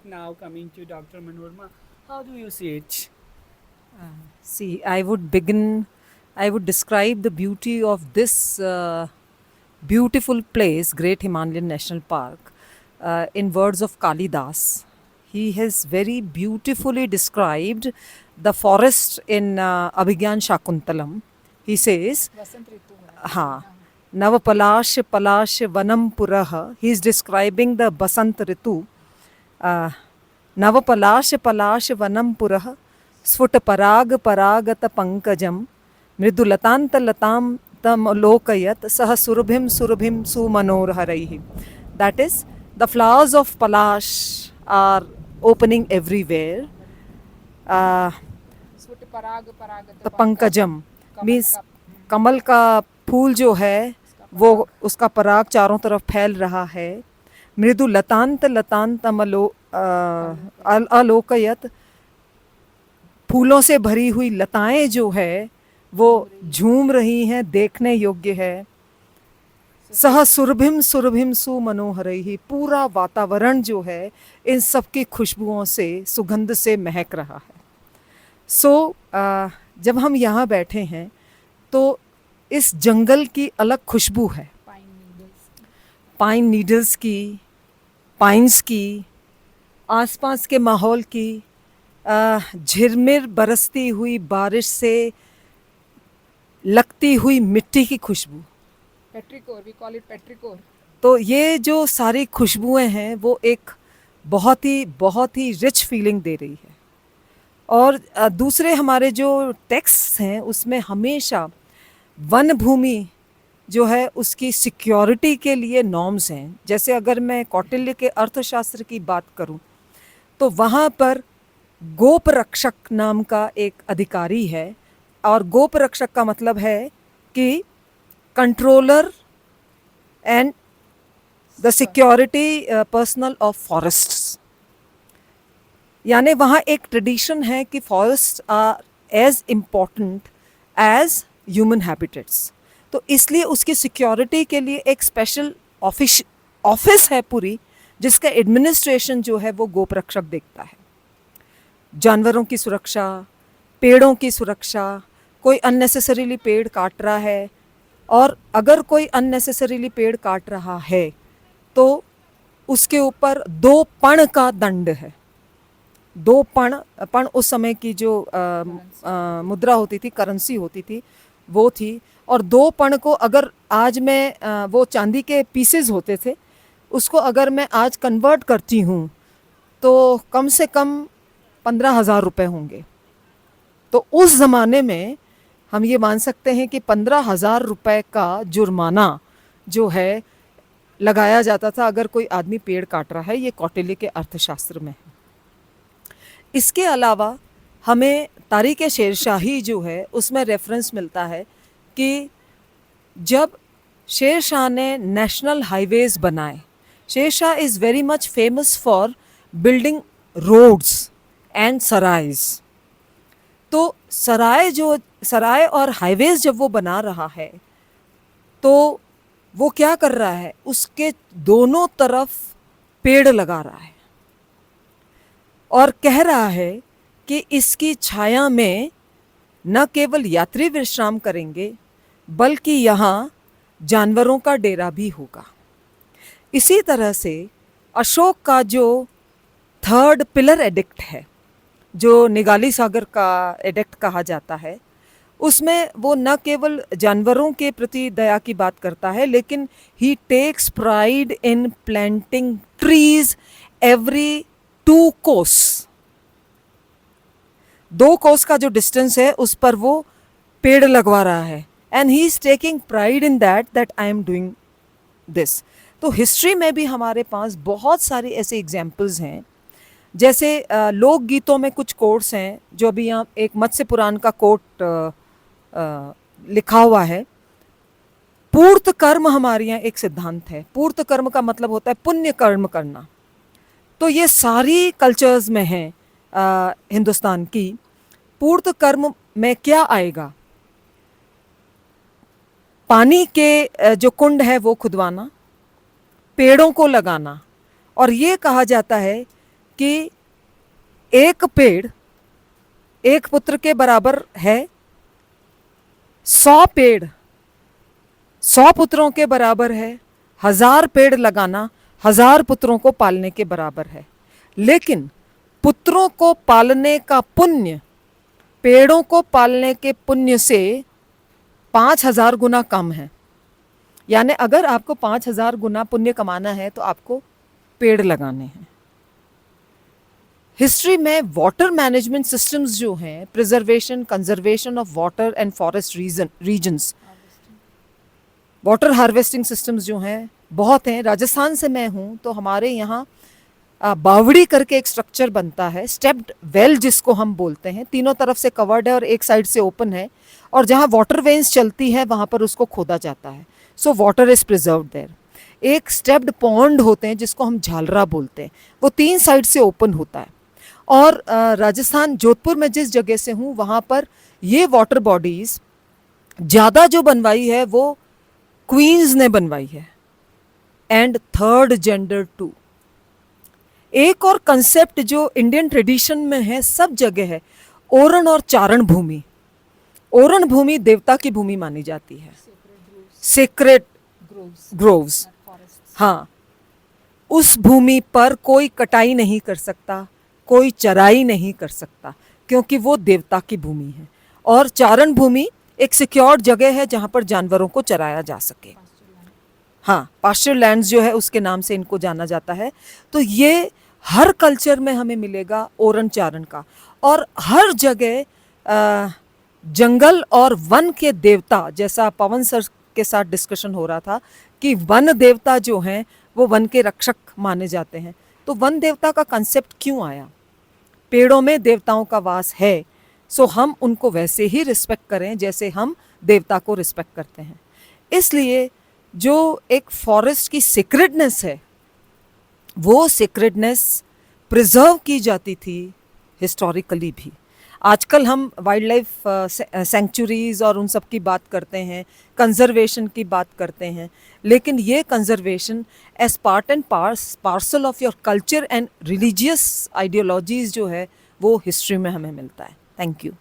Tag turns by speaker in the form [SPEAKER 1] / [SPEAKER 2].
[SPEAKER 1] now coming to Dr. Manorma. How do you see it?
[SPEAKER 2] See, I would describe the beauty of this beautiful place, Great Himalayan National Park, in words of Kalidas. He has very beautifully described the forest in Abhigyan Shakuntalam. He says, हाँ, Navapalash Palash Vanam Purah. He is describing the Basant Ritu. Uh, Navapalash Palash Vanam Purah. स्फुट पराग परागत पंकजम मृदुलतांत लताम तम लोकयत सह सुरभिम सुरभिम सुमनोरहरैः. That is, the flowers of Palash are opening everywhere. The Pankajam means कमल का फूल जो है वो उसका पराग चारों तरफ फैल रहा है. मृदु लतांत लतांतम अलोकयत, फूलों से भरी हुई लताएं जो है वो झूम रही हैं, देखने योग्य है. सह सुरभिम सुरभिम सुमनोहरैः, पूरा वातावरण जो है इन सब की खुशबुओं से, सुगंध से महक रहा है. जब हम यहाँ बैठे हैं तो इस जंगल की अलग खुशबू है. पाइन नीडल्स की, पाइन्स की, आसपास के माहौल की, झिरमिर बरसती हुई बारिश से लगती हुई मिट्टी की खुशबू.
[SPEAKER 1] Petrichor, we call it petrichor.
[SPEAKER 2] तो ये जो सारी खुशबुएं हैं वो एक बहुत ही रिच फीलिंग दे रही है. और दूसरे हमारे जो टेक्स्ट हैं उसमें हमेशा वन भूमि जो है उसकी सिक्योरिटी के लिए नॉर्म्स हैं. जैसे अगर मैं कौटिल्य के अर्थशास्त्र की बात करूं तो वहाँ पर गोप रक्षक नाम का एक अधिकारी है. और गोप रक्षक का मतलब है कि controller and the security personnel of forests. यानी वहाँ एक ट्रेडिशन है कि forest are as important as human habitats. तो इसलिए उसकी सिक्योरिटी के लिए एक स्पेशल ऑफिस है पूरी, जिसका एडमिनिस्ट्रेशन जो है वो गोप रक्षक देखता है. जानवरों की सुरक्षा, पेड़ों की सुरक्षा, कोई अननेसेसरीली पेड़ काट रहा है, और अगर कोई अननेसेसरीली पेड़ काट रहा है तो उसके ऊपर 2 पण का दंड है. 2 पण उस समय की जो मुद्रा होती थी, करेंसी होती थी, वो थी. और 2 पण को अगर आज मैं वो चांदी के पीसेस होते थे, उसको अगर मैं आज कन्वर्ट करती हूँ तो कम से कम 15,000 रुपये होंगे. तो उस ज़माने में हम ये मान सकते हैं कि 15,000 रुपये का जुर्माना जो है लगाया जाता था अगर कोई आदमी पेड़ काट रहा है. ये कौटिल्य के अर्थशास्त्र में है. इसके अलावा हमें तारीख़ शेरशाही जो है उसमें रेफरेंस मिलता है कि जब शेर शाह ने नेशनल हाईवेज़ बनाए, Sher Shah is very much famous for building roads and sarais. तो सराय और हाईवेज़ जब वो बना रहा है तो वो क्या कर रहा है, उसके दोनों तरफ पेड़ लगा रहा है और कह रहा है कि इसकी छाया में न केवल यात्री विश्राम करेंगे बल्कि यहाँ जानवरों का डेरा भी होगा. इसी तरह से अशोक का जो 3rd पिलर एडिक्ट है, जो निगाली सागर का एडिक्ट कहा जाता है, उसमें वो न केवल जानवरों के प्रति दया की बात करता है, लेकिन he takes pride in planting trees every 2 kos. 2 कोस का जो डिस्टेंस है उस पर वो पेड़ लगवा रहा है. And he is taking pride in that I am doing this. तो हिस्ट्री में भी हमारे पास बहुत सारे ऐसे एग्जाम्पल्स हैं. जैसे लोकगीतों में कुछ कोट्स हैं, जो अभी यहाँ एक मत्स्य पुराण का कोट लिखा हुआ है. पूर्त कर्म हमारे यहाँ एक सिद्धांत है. पूर्त कर्म का मतलब होता है पुण्य कर्म करना. तो ये सारी कल्चर्स में है हिंदुस्तान की. पूर्त कर्म में क्या आएगा? पानी के जो कुंड है वो खुदवाना, पेड़ों को लगाना. और ये कहा जाता है कि एक पेड़ एक पुत्र के बराबर है, 100 पेड़ 100 पुत्रों के बराबर है, 1000 पेड़ लगाना 1000 पुत्रों को पालने के बराबर है। लेकिन पुत्रों को पालने का पुण्य पेड़ों को पालने के पुण्य से 5000 गुना कम है। यानी अगर आपको 5000 गुना पुण्य कमाना है तो आपको पेड़ लगाने हैं। हिस्ट्री में वाटर मैनेजमेंट सिस्टम्स जो हैं, preservation conservation of water and forest regions, water harvesting systems जो हैं बहुत हैं। राजस्थान से मैं हूँ तो हमारे यहाँ बावड़ी करके एक स्ट्रक्चर बनता है, स्टेप्ड वेल जिसको हम बोलते हैं, तीनों तरफ से कवर्ड है और एक साइड से ओपन है, और जहाँ वाटर वेन्स चलती है वहाँ पर उसको खोदा जाता है। So water is preserved there. एक स्टेप्ड पॉन्ड होते हैं जिसको हम झालरा बोलते हैं, वो 3 साइड से ओपन होता है। और राजस्थान जोधपुर में जिस जगह से हूँ वहाँ पर ये वाटर बॉडीज़ ज़्यादा जो बनवाई है वो क्वींस ने बनवाई है, एंड थर्ड जेंडर टू। एक और कंसेप्ट जो इंडियन ट्रेडिशन में है, सब जगह है, ओरण और चारण भूमि। ओरण भूमि देवता की भूमि मानी जाती है, सेक्रेट ग्रोव्स। हाँ, उस भूमि पर कोई कटाई नहीं कर सकता, कोई चराई नहीं कर सकता, क्योंकि वो देवता की भूमि है। और चारण भूमि एक सिक्योर्ड जगह है जहाँ पर जानवरों को चराया जा सके। हाँ, पास्चर लैंड्स जो है उसके नाम से इनको जाना जाता है। तो ये हर कल्चर में हमें मिलेगा ओरण चारण का। और हर जगह जंगल और वन के देवता, जैसा पवन सर के साथ डिस्कशन हो रहा था कि वन देवता जो हैं वो वन के रक्षक माने जाते हैं। तो वन देवता का कंसेप्ट क्यों आया? पेड़ों में देवताओं का वास है, सो हम उनको वैसे ही रिस्पेक्ट करें जैसे हम देवता को रिस्पेक्ट करते हैं। इसलिए जो एक फॉरेस्ट की सीक्रेटनेस है, वो सीक्रेटनेस प्रिजर्व की जाती थी हिस्टोरिकली भी। आजकल हम वाइल्ड लाइफ सेंचुरीज और उन सब की बात करते हैं, कंजर्वेशन की बात करते हैं, लेकिन ये conservation as part and parcel of your culture and religious ideologies जो है वो हिस्ट्री में हमें मिलता है। Thank you.